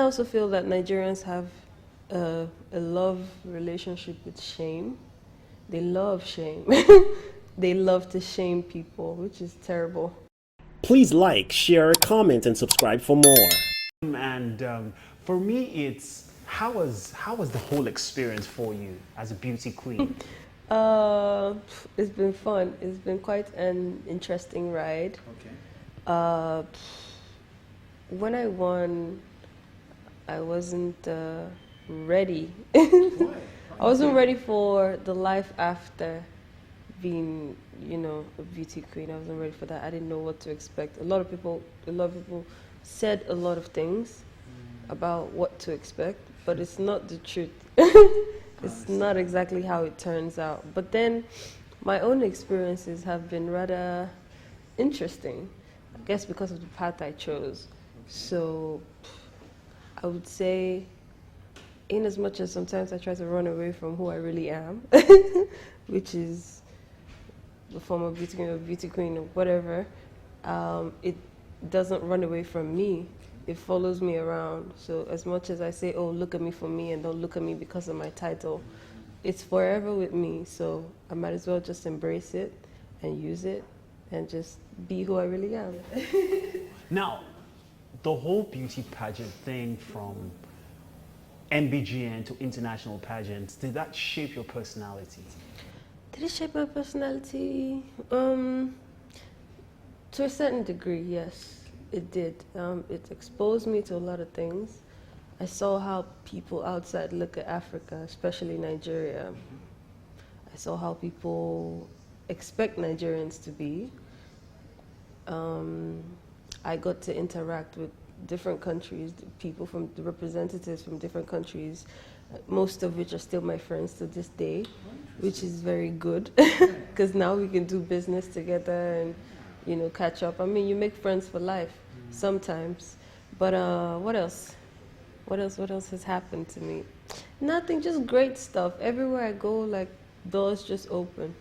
also feel that Nigerians have a love relationship with shame. They love shame. They love to shame people, which is terrible. Please like, share, comment, and subscribe for more. And for me, it's how was the whole experience for you as a beauty queen? It's been fun. It's been quite an interesting ride. Okay. Uh, when I won, I wasn't ready. Why? I wasn't ready for the life after being, a beauty queen. I wasn't ready for that. I didn't know what to expect. A lot of people said a lot of things about what to expect, but it's not the truth. It's not exactly how it turns out. But then my own experiences have been rather interesting, I guess because of the path I chose. So I would say, in as much as sometimes I try to run away from who I really am, which is the former beauty queen or whatever, it doesn't run away from me. It follows me around. So as much as I say, oh, look at me for me and don't look at me because of my title, it's forever with me. So I might as well just embrace it and use it and just be who I really am. Now, the whole beauty pageant thing from MBGN to international pageants, did that shape your personality? Did it shape my personality? To a certain degree, yes. It did. It exposed me to a lot of things. I saw how people outside look at Africa, especially Nigeria. I saw how people expect Nigerians to be. I got to interact with different countries, the representatives from different countries, most of which are still my friends to this day, which is very good because now we can do business together and catch up. I mean, you make friends for life sometimes. But what else? What else has happened to me? Nothing, just great stuff. Everywhere I go, like, doors just open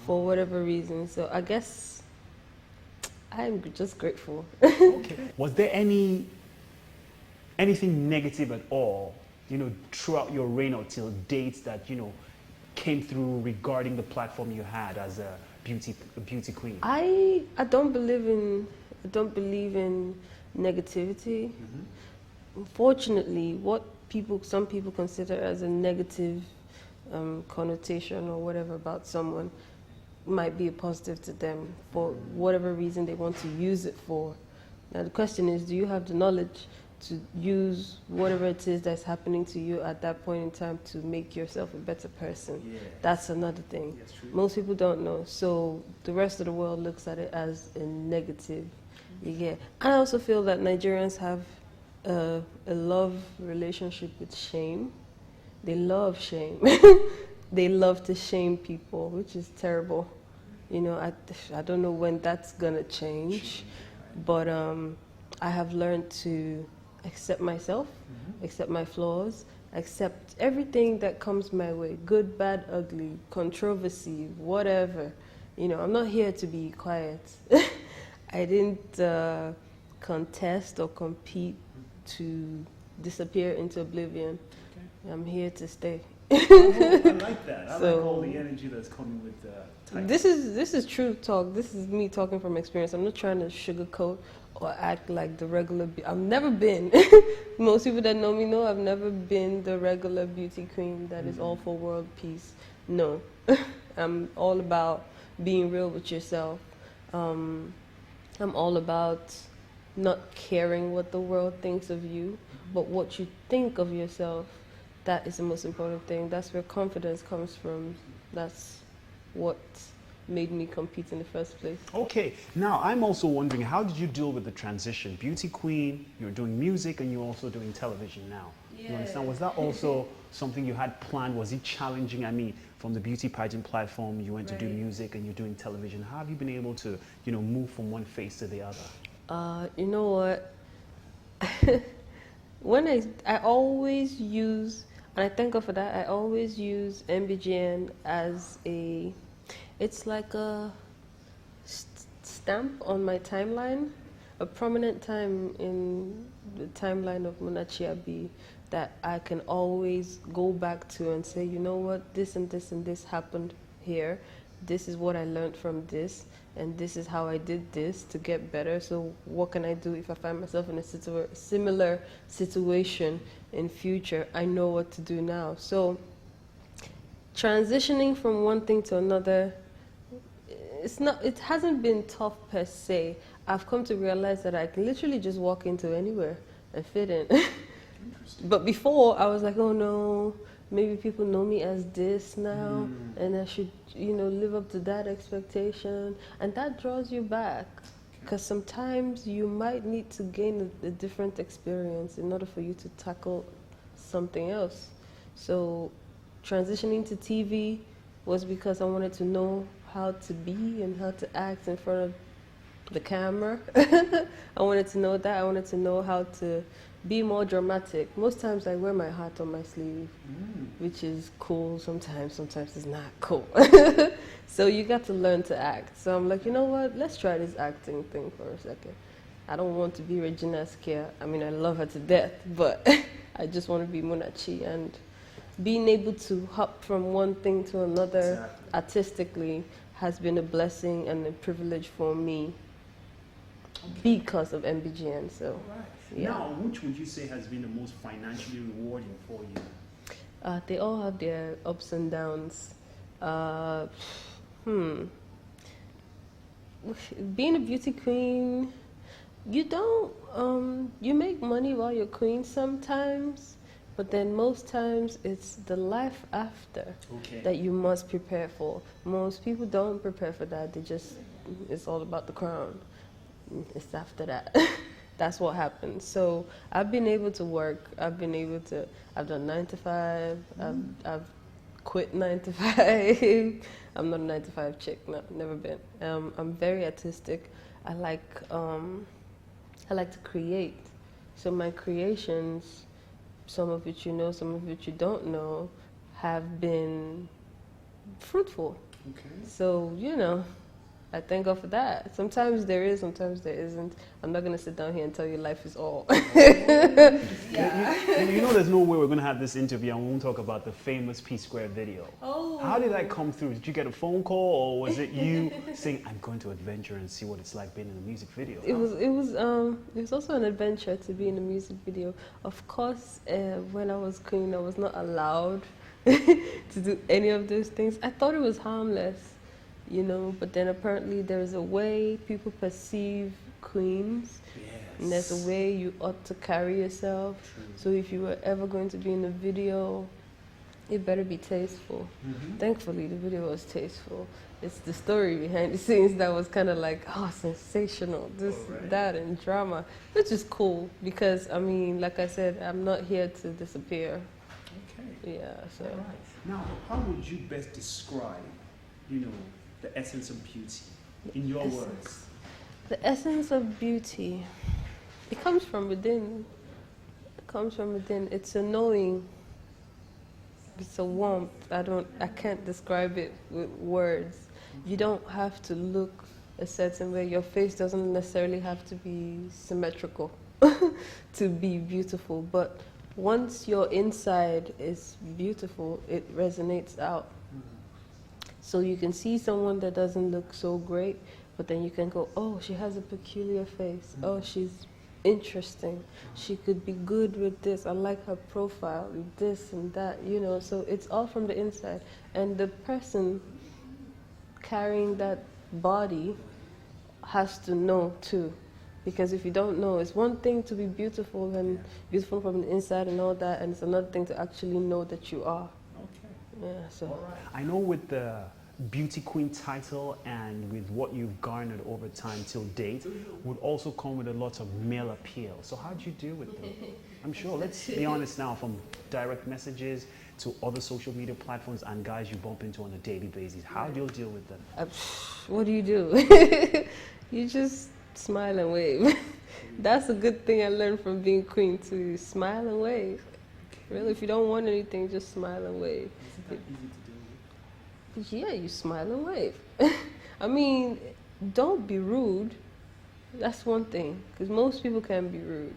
for whatever reason. So I guess I'm just grateful. Okay. Was there anything negative at all, throughout your reign or till date that, came through regarding the platform you had as a beauty queen? I don't believe in negativity. Unfortunately, what some people consider as a negative connotation or whatever about someone might be a positive to them for whatever reason they want to use it for. Now the question is, do you have the knowledge to use whatever it is that's happening to you at that point in time to make yourself a better person? Yes. That's another thing. Yes, true. Most people don't know, so the rest of the world looks at it as a negative. Yeah. I also feel that Nigerians have a love relationship with shame. They love shame. They love to shame people, which is terrible. I don't know when that's gonna change, but I have learned to accept myself, accept my flaws, accept everything that comes my way, good, bad, ugly, controversy, whatever. I'm not here to be quiet. I didn't contest or compete to disappear into oblivion. Okay. I'm here to stay. I like that. I like all the energy that's coming with the title. This is true talk. This is me talking from experience. I'm not trying to sugarcoat or act like the regular. I've never been. Most people that know me know I've never been the regular beauty queen that is all for world peace. No, I'm all about being real with yourself. I'm all about not caring what the world thinks of you, but what you think of yourself. That is the most important thing. That's where confidence comes from. That's what made me compete in the first place. Okay, now I'm also wondering, how did you deal with the transition? Beauty queen, you're doing music and you're also doing television now. Yeah. You understand? Was that also something you had planned? Was it challenging? I mean, from the beauty pageant platform, you went to do music and you're doing television. How have you been able to, move from one phase to the other? You know what? When I always use, and I thank God for that, I always use MBGN as it's like a stamp on my timeline. a prominent time in the timeline of Munachi Abii that I can always go back to and say, you know what, this and this and this happened here. This is what I learned from this, and this is how I did this to get better. So what can I do if I find myself in a similar situation in future? I know what to do now. So transitioning from one thing to another, it hasn't been tough per se. I've come to realize that I can literally just walk into anywhere and fit in. But before, I was like, oh no, maybe people know me as this now, and I should, live up to that expectation. And that draws you back, because sometimes you might need to gain a different experience in order for you to tackle something else. So transitioning to TV was because I wanted to know how to be and how to act in front of the camera. I wanted to know that. I wanted to know how to be more dramatic. Most times I wear my heart on my sleeve, which is cool sometimes it's not cool. So you got to learn to act. So I'm like, you know what, let's try this acting thing for a second. I don't want to be Regina Skia. I mean, I love her to death, but I just want to be Munachi. And being able to hop from one thing to another artistically has been a blessing and a privilege for me because of MBGN. So, yeah. Now, which would you say has been the most financially rewarding for you? They all have their ups and downs. Being a beauty queen, you don't, you make money while you're queen sometimes, but then most times it's the life after that you must prepare for. Most people don't prepare for that. It's all about the crown. It's after that. That's what happens. So I've been able to work. I've done 9 to 5. I've quit 9 to 5. I'm not a 9 to 5 chick. No, never been. I'm very artistic. I like to create. So my creations, some of which you know, some of which you don't know, have been fruitful. So, I thank God for that. Sometimes there is, sometimes there isn't. I'm not going to sit down here and tell you life is all. There's no way we're going to have this interview and we won't talk about the famous P-Square video. How did that come through? Did you get a phone call, or was it you saying, I'm going to adventure and see what it's like being in a music video? It was also an adventure to be in a music video. Of course, when I was queen, I was not allowed to do any of those things. I thought it was harmless. But then apparently there's a way people perceive queens, and there's a way you ought to carry yourself. So if you were ever going to be in a video, it better be tasteful. Thankfully, the video was tasteful. It's the story behind the scenes that was kind of like, sensational, that, and drama, which is cool because, like I said, I'm not here to disappear. Yeah, so. All right. Now, how would you best describe, the essence of beauty, in your words? The essence of beauty, it comes from within. It's a knowing. It's a warmth. I can't describe it with words. You don't have to look a certain way. Your face doesn't necessarily have to be symmetrical to be beautiful. But once your inside is beautiful, it resonates out. So you can see someone that doesn't look so great, but then you can go, oh, she has a peculiar face. Oh, she's interesting. She could be good with this. I like her profile, this and that, So it's all from the inside. And the person carrying that body has to know too. Because if you don't know, it's one thing to be beautiful and beautiful from the inside and all that, and it's another thing to actually know that you are. Yeah, so. All right. I know with the Beauty Queen title and with what you've garnered over time till date would also come with a lot of male appeal. So how do you deal with them? I'm sure, let's be honest now, from direct messages to other social media platforms and guys you bump into on a daily basis, how do you deal with them? What do? You just smile and wave. That's a good thing I learned from being queen too. Smile and wave. Really, if you don't want anything, just smile and wave. Isn't that easy to deal with? Yeah, you smile and wave. Don't be rude, That's one thing, because most people can be rude.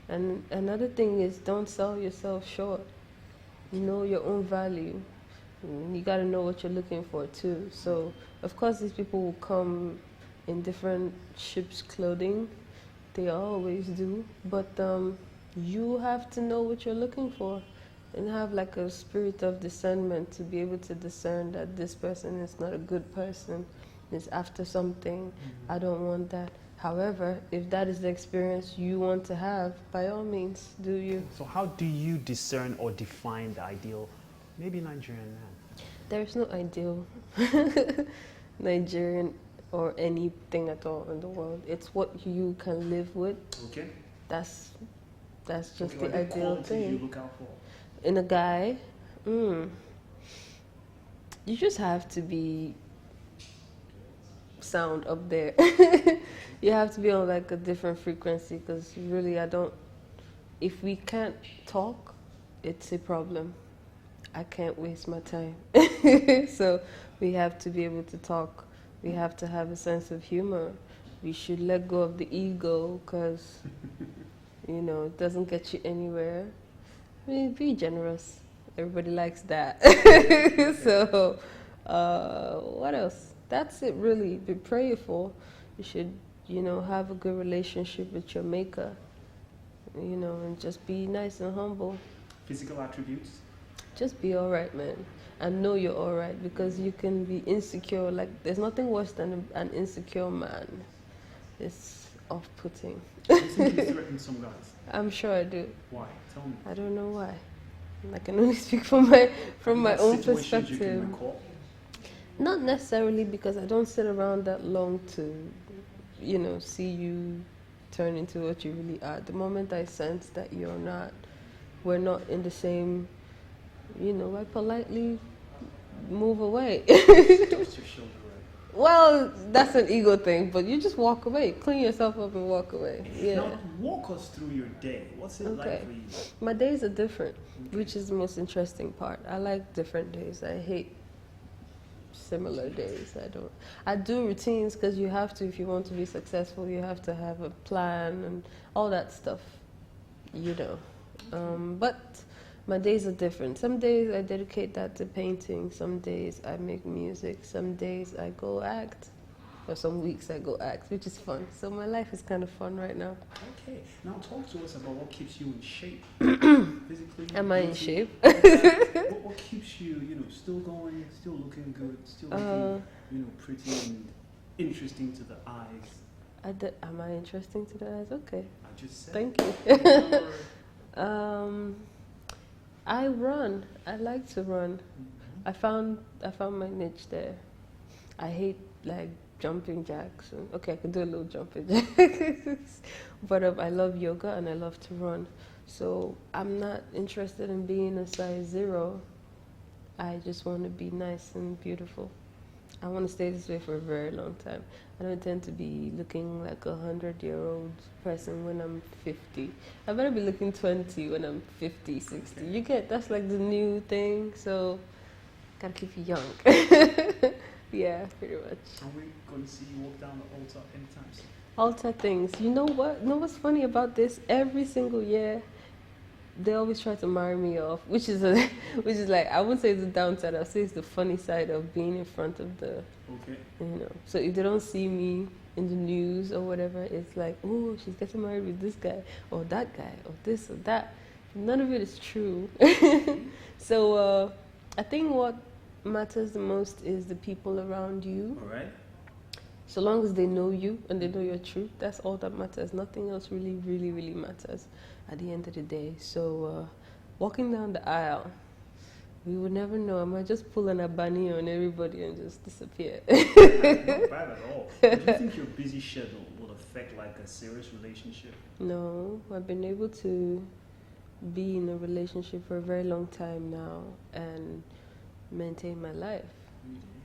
And another thing is, don't sell yourself short. Know your own value. You got to know what you're looking for too. So, of course, these people will come in different ship's clothing. They always do. But you have to know what you're looking for and have like a spirit of discernment to be able to discern that this person is not a good person, is after something. I don't want that. However, if that is the experience you want to have, by all means, do you. So how do you discern or define the ideal, maybe Nigerian man? There's no ideal Nigerian or anything at all in the world. It's what you can live with. Okay. That's just Okay, the what ideal qualities thing. you look out for? In a guy, you just have to be sound up there. You have to be on like a different frequency, because really if we can't talk, it's a problem. I can't waste my time. So we have to be able to talk. We have to have a sense of humor. We should let go of the ego, because it doesn't get you anywhere. I mean, be generous. Everybody likes that. So what else? That's it, really. Be prayerful. You should have a good relationship with your maker, and just be nice and humble. Physical attributes? Just be all right, man. And know you're all right, because you can be insecure. Like, there's nothing worse than an insecure man. It's off-putting. Do you think you threaten some guys? I'm sure I do. Why? Tell me. I don't know why. I can only speak from my own Situations you can perspective. recall? Not necessarily, because I don't sit around that long to, see you turn into what you really are. The moment I sense that we're not in the same, I politely move away. Dust your shoulder, right? Well, that's an ego thing, but you just walk away. Clean yourself up and walk away. Yeah. Now, walk us through your day. What's it like for you? My days are different, which is the most interesting part. I like different days. I hate similar days. I do routines, because you have to. If you want to be successful, you have to have a plan and all that stuff, but my days are different. Some days I dedicate that to painting. Some days I make music. Some days I go act. Or some weeks I go act, which is fun. So my life is kind of fun right now. Okay. Now talk to us about what keeps you in shape. Physically. Am I in shape? What keeps you, still going, still looking good, still looking, pretty and interesting to the eyes? Am I interesting to the eyes? Okay. I just said. Thank you. I run. I like to run. I found my niche there. I hate like jumping jacks. Okay, I can do a little jumping jacks, but I love yoga and I love to run. So I'm not interested in being a size 0. I just want to be nice and beautiful. I want to stay this way for a very long time. I don't intend to be looking like a 100-year-old person when I'm 50. I better be looking 20 when I'm 50, 60. You get, that's like the new thing, so gotta keep you young. Yeah, pretty much. Are we going to see you walk down the altar anytime soon? Altar things. You know what? You know what's funny about this? Every single year, they always try to marry me off, which is like, I wouldn't say it's the downside. I'll say it's the funny side of being in front of the. Okay. So if they don't see me in the news or whatever, it's like, oh, she's getting married with this guy or that guy or this or that. None of it is true. So I think what matters the most is the people around you. All right. So long as they know you and they know your truth, that's all that matters. Nothing else really, really, really matters at the end of the day. So walking down the aisle, we would never know. I might just pull an Abani on everybody and just disappear. Not bad at all. Do you think your busy schedule will affect like a serious relationship? No, I've been able to be in a relationship for a very long time now and maintain my life.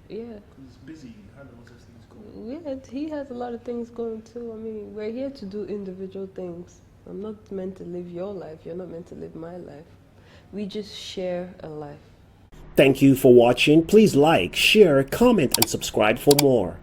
Yeah. Because it's busy. You have a lot of things going. Yeah, he has a lot of things going too. I mean, we're here to do individual things. I'm not meant to live your life. You're not meant to live my life. We just share a life. Thank you for watching. Please like, share, comment, and subscribe for more.